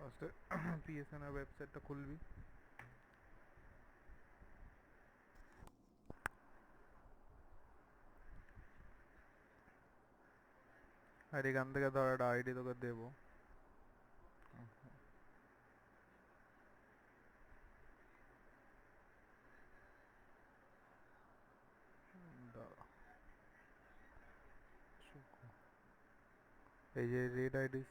ফার্স্টে পিএসএন এর ওয়েবসাইটটা খুলবি। আর এখান থেকে ধর একটা আইডি তোকে দেবো। দাঁড়া, এই যে রেড আইডি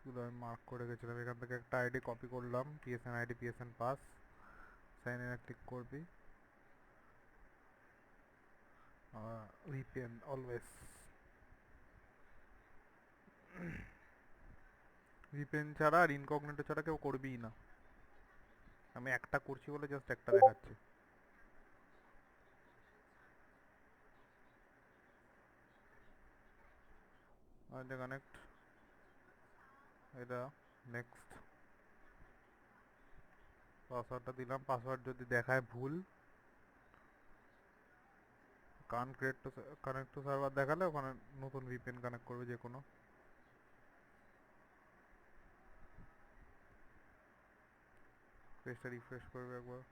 গুলো আমি মার্ক করে গেছিলাম, এখান থেকে একটা আইডি কপি করলাম, PSN ID PSN pass. Sign ইনে ক্লিক করবি। ভিপিএন অলওয়েজ, ভিপিএন ছাড়া আর ইনকগনিটো ছাড়া কেউ করবিই না। আমি একটা করছি বলে জাস্ট একটা দেখাচ্ছি। আচ্ছা কানেক্ট, এটা নেক্সট। পাসওয়ার্ডটা দিলাম, পাসওয়ার্ড যদি দেখায় ভুল, কানেক্ট টু সার্ভার দেখালে ওখানে নতুন ভিপিএন কানেক্ট করবে যে কোনো। পেজটা রিফ্রেশ করবে একবার।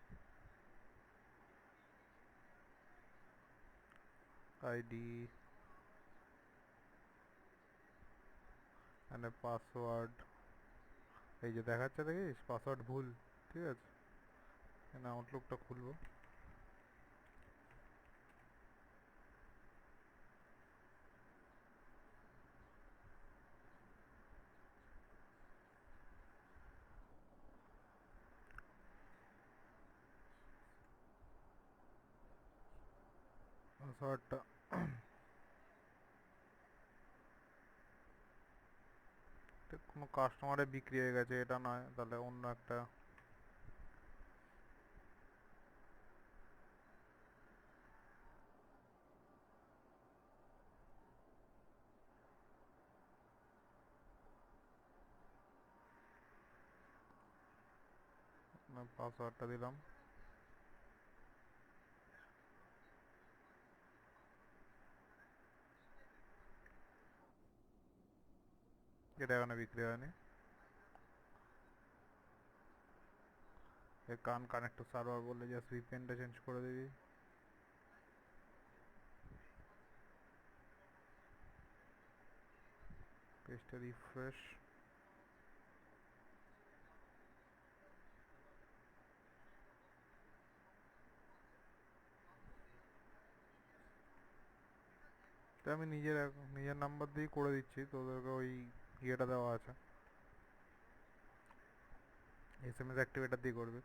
আইডি এন্ড পাসওয়ার্ড, এই যে দেখাচ্ছে, দেখিস পাসওয়ার্ড ভুল। ঠিক আছে, না আউটলুকটা খুলবো। পাসওয়ার্ডটা কোনো কাস্টমারে বিক্রি হয়ে গেছে, এটা নয়, তাহলে অন্য একটা। পাসওয়ার্ডটা দিলাম। এটা এখানে বিক্রি হয়নি। এ কান কানেক্ট টু সার্ভার বললে জাস্ট ভিপিএনটা চেঞ্জ করে দিবি। পেজটা রিফ্রেশ। তো আমি নিজের নাম্বার দিয়েই করে দিচ্ছি, তোদেরকে ওই ইয়েটা দেওয়া আছে, এসএমএস অ্যাক্টিভেটার দিয়ে করবে।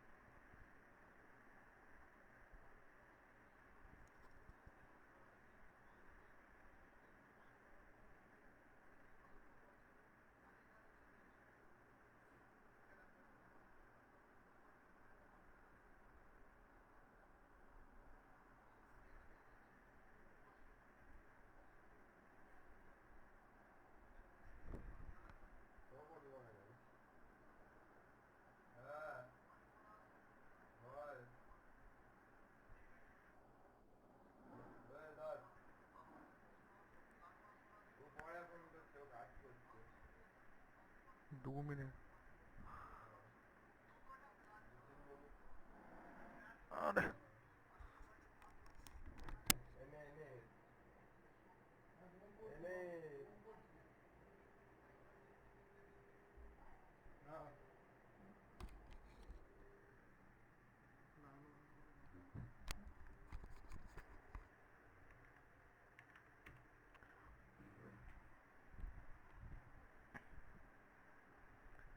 দু মিনিট। আরে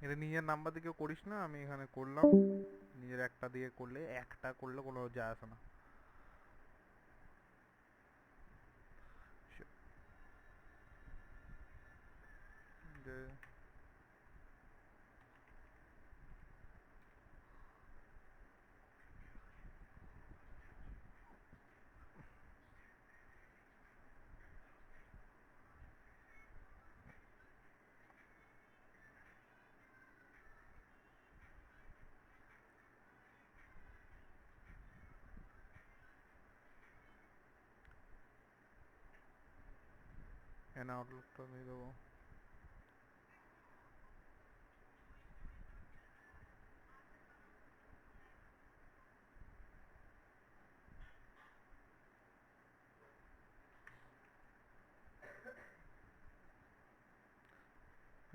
এটা নিজের নাম্বার দিয়ে কেউ করিস না, আমি এখানে করলাম। নিজের একটা দিয়ে করলে, একটা করলে কোনো যায় আসে না। যে এনে আউটলুকটা দিয়ে দেবো।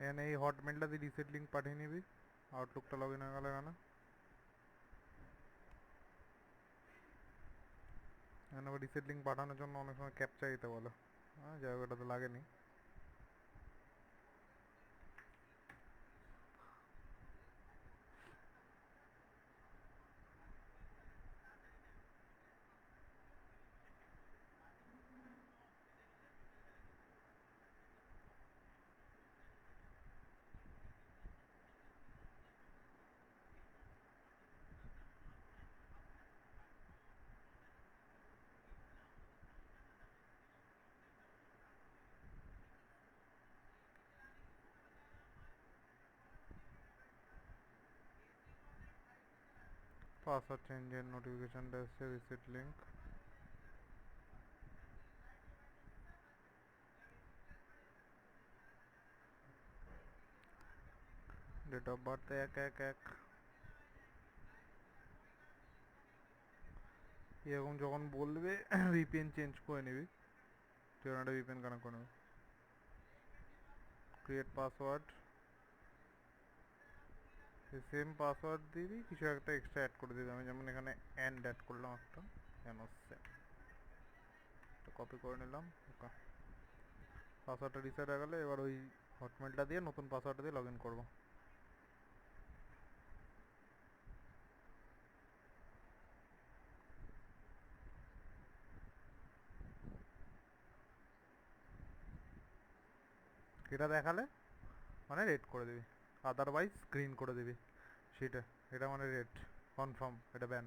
এখানে এই হটমেলটা দিয়ে রিসেট লিঙ্ক পাঠিয়ে নিবি, আউটলুকটা লগ ইন হয়ে গেল। এখানে আবার রিসেট লিঙ্ক পাঠানোর জন্য অনেক সময় ক্যাপচা দিতে বলে, হ্যাঁ যাই হোক এটা তো লাগেনি। পাসওয়ার্ড চেঞ্জের নোটিফিকেশনটা এসছে, reset link. Date of birth 1/1/1। এরকম যখন বলবে ভিপিএন চেঞ্জ করে নিবি, তুই একটা ভিপিএন কানেক্ট করে নিবি। ক্রিয়েট পাসওয়ার্ড, সেম পাসওয়ার্ড দিবি, কিছু একটা এক্সট্রা অ্যাড করে দিবি। আমি যেমন এখানে অ্যান্ড অ্যাড করলাম একটা, কেন সেম কপি করে নিলাম। ওকে, পাসওয়ার্ডটা রিসেট হয়ে গেলে এবার ওই হটমেলটা দিয়ে নতুন পাসওয়ার্ডটা দিয়ে লগ ইন করবো। এটা দেখালে মানে রেড করে দিবি, আদারওয়াইজ গ্রিন করে দিবি সেটা। এটা মানে রেড কনফার্ম, এটা ব্যান।